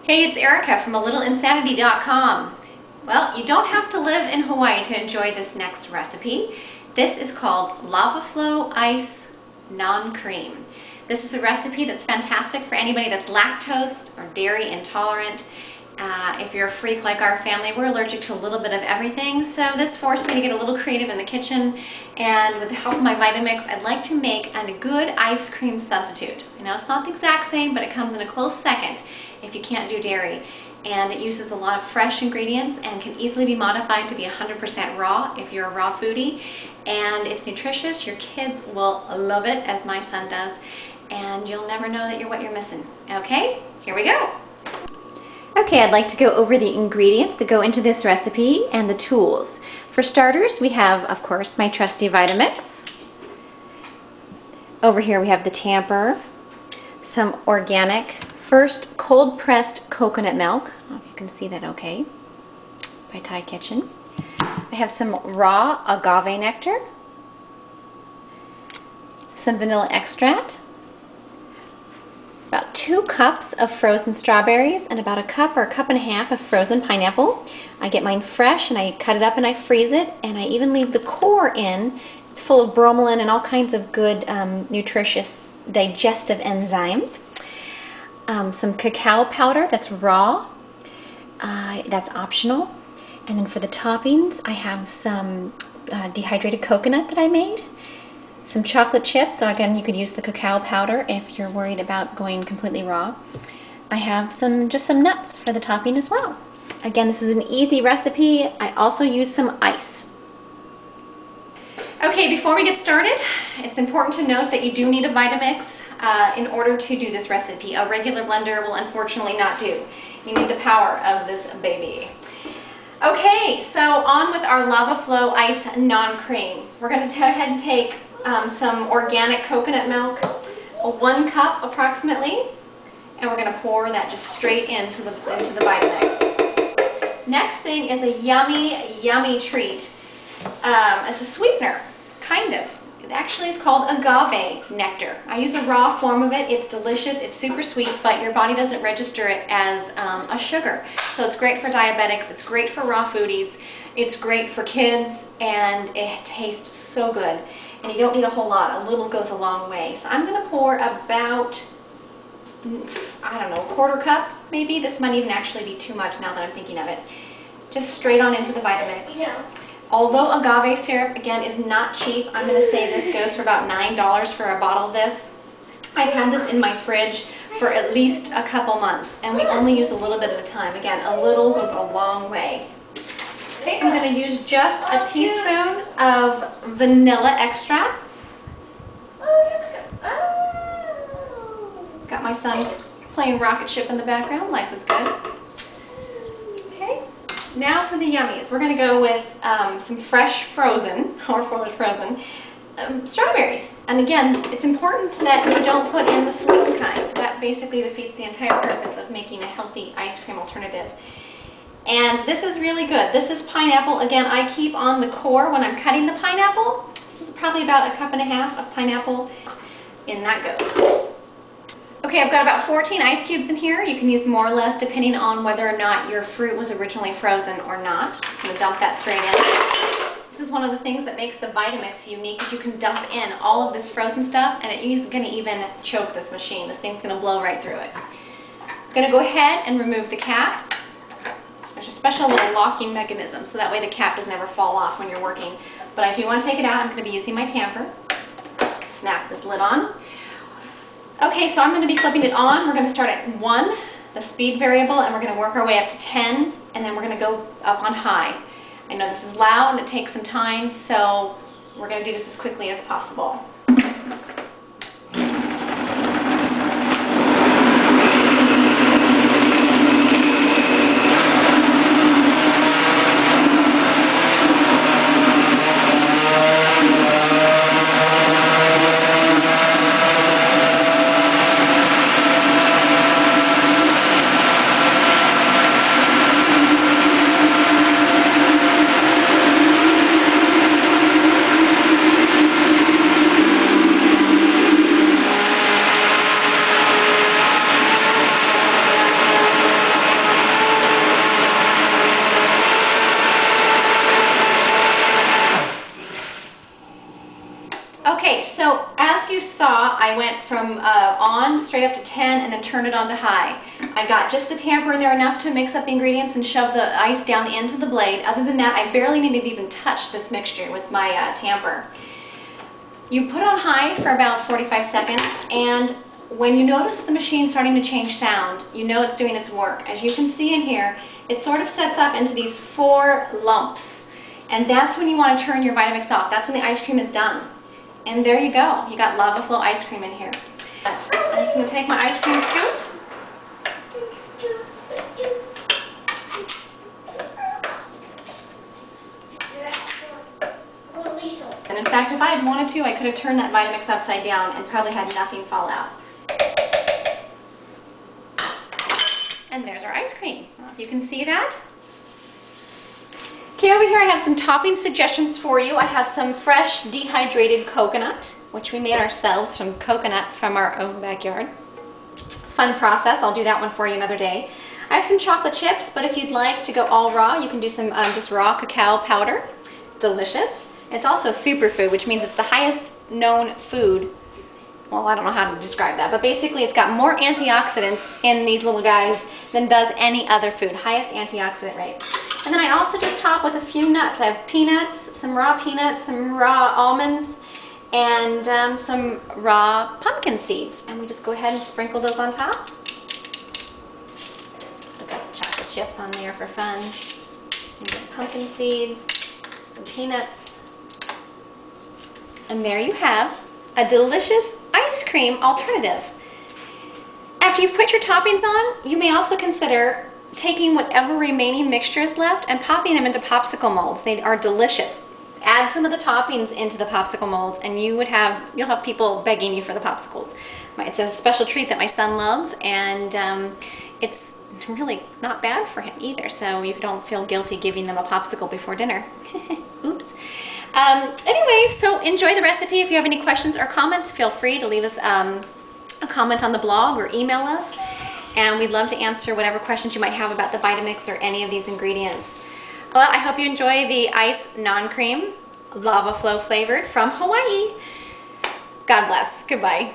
Hey, it's Erica from AlittleInsanity.com. Well, you don't have to live in Hawaii to enjoy this next recipe. This is called Lava Flow Ice Non-Cream. This is a recipe that's fantastic for anybody that's lactose or dairy intolerant. If you're a freak like our family, we're allergic to a little bit of everything, so this forced me to get a little creative in the kitchen, and with the help of my Vita-Mix, I'd like to make a good ice cream substitute. I know it's not the exact same, but it comes in a close second if you can't do dairy, and it uses a lot of fresh ingredients and can easily be modified to be 100% raw if you're a raw foodie, and it's nutritious. Your kids will love it, as my son does, and you'll never know that what you're missing. Okay, here we go. Okay, I'd like to go over the ingredients that go into this recipe and the tools. For starters, we have, of course, my trusty Vita-Mix. Over here we have the tamper, some organic, first cold-pressed coconut milk. I don't know if you can see that okay, by Thai Kitchen. I have some raw agave nectar, some vanilla extract, about 2 cups of frozen strawberries, and about a cup or a cup and a half of frozen pineapple. I get mine fresh and I cut it up and I freeze it, and I even leave the core in. It's full of bromelain and all kinds of good nutritious digestive enzymes. Some cacao powder that's raw, that's optional. And then for the toppings, I have some dehydrated coconut that I made. Some chocolate chips, so again you could use the cacao powder if you're worried about going completely raw. I have just some nuts for the topping as well. Again, this is an easy recipe. I also use some ice. Okay, before we get started, it's important to note that you do need a Vita-Mix in order to do this recipe. A regular blender will unfortunately not do. You need the power of this baby. Okay, so on with our Lava Flow Ice Non-Cream. We're going to go ahead and take some organic coconut milk, 1 cup approximately, and we're going to pour that just straight into the Vita-Mix. Next thing is a yummy, yummy treat. It's a sweetener, kind of. It actually is called agave nectar. I use a raw form of it. It's delicious, it's super sweet, but your body doesn't register it as a sugar. So it's great for diabetics, it's great for raw foodies, it's great for kids, and it tastes so good. And you don't need a whole lot. A little goes a long way. So I'm going to pour about, I don't know, 1/4 cup maybe. This might even actually be too much now that I'm thinking of it. Just straight on into the Vita-Mix. Yeah. Although agave syrup, again, is not cheap, I'm going to say this goes for about $9 for a bottle of this. I've had this in my fridge for at least a couple months, and we only use a little bit at a time. Again, a little goes a long way. Okay, I'm going to use just a teaspoon of vanilla extract. Got my son playing rocket ship in the background. Life is good. Okay, now for the yummies. We're going to go with some fresh frozen strawberries. And again, it's important that you don't put in the sweetened kind. That basically defeats the entire purpose of making a healthy ice cream alternative. And this is really good. This is pineapple. Again, I keep on the core when I'm cutting the pineapple. This is probably about a cup and a half of pineapple. In that goes. Okay, I've got about 14 ice cubes in here. You can use more or less depending on whether or not your fruit was originally frozen or not. Just going to dump that straight in. This is one of the things that makes the Vita-Mix unique, is you can dump in all of this frozen stuff, and it isn't going to even choke this machine. This thing's going to blow right through it. I'm going to go ahead and remove the cap. There's a special little locking mechanism, so that way the cap doesn't ever fall off when you're working. But I do want to take it out. I'm going to be using my tamper. Snap this lid on. Okay, so I'm going to be flipping it on. We're going to start at 1, the speed variable, and we're going to work our way up to 10, and then we're going to go up on high. I know this is loud and it takes some time, so we're going to do this as quickly as possible. as you saw, I went from on straight up to 10 and then turned it on to high. I got just the tamper in there enough to mix up the ingredients and shove the ice down into the blade. Other than that, I barely needed to even touch this mixture with my tamper. You put on high for about 45 seconds, and when you notice the machine starting to change sound, you know it's doing its work. As you can see in here, it sort of sets up into these 4 lumps, and that's when you want to turn your Vita-Mix off. That's when the ice cream is done. And there you go. You got lava flow ice cream in here. I'm just going to take my ice cream scoop. And in fact, if I had wanted to, I could have turned that Vita-Mix upside down and probably had nothing fall out. And there's our ice cream. I don't know if you can see that. Okay, over here I have some topping suggestions for you. I have some fresh dehydrated coconut, which we made ourselves from coconuts from our own backyard. Fun process. I'll do that one for you another day. I have some chocolate chips, but if you'd like to go all raw, you can do some just raw cacao powder. It's delicious. It's also a superfood, which means it's the highest known food. Well, I don't know how to describe that, but basically it's got more antioxidants in these little guys than does any other food. Highest antioxidant rate. And then I also just top with a few nuts. I have peanuts, some raw almonds, and some raw pumpkin seeds. And we just go ahead and sprinkle those on top. I've got chocolate chips on there for fun. And then pumpkin seeds, some peanuts. And there you have a delicious ice cream alternative. After you've put your toppings on, you may also consider taking whatever remaining mixture is left and popping them into popsicle molds. They are delicious. Add some of the toppings into the popsicle molds and you'll have people begging you for the popsicles. It's a special treat that my son loves, and it's really not bad for him either, so you don't feel guilty giving them a popsicle before dinner. Oops. Anyway, so enjoy the recipe. If you have any questions or comments, feel free to leave us a comment on the blog or email us, and we'd love to answer whatever questions you might have about the Vita-Mix or any of these ingredients. Well, I hope you enjoy the ice non-cream lava flow flavored from Hawaii. God bless. Goodbye.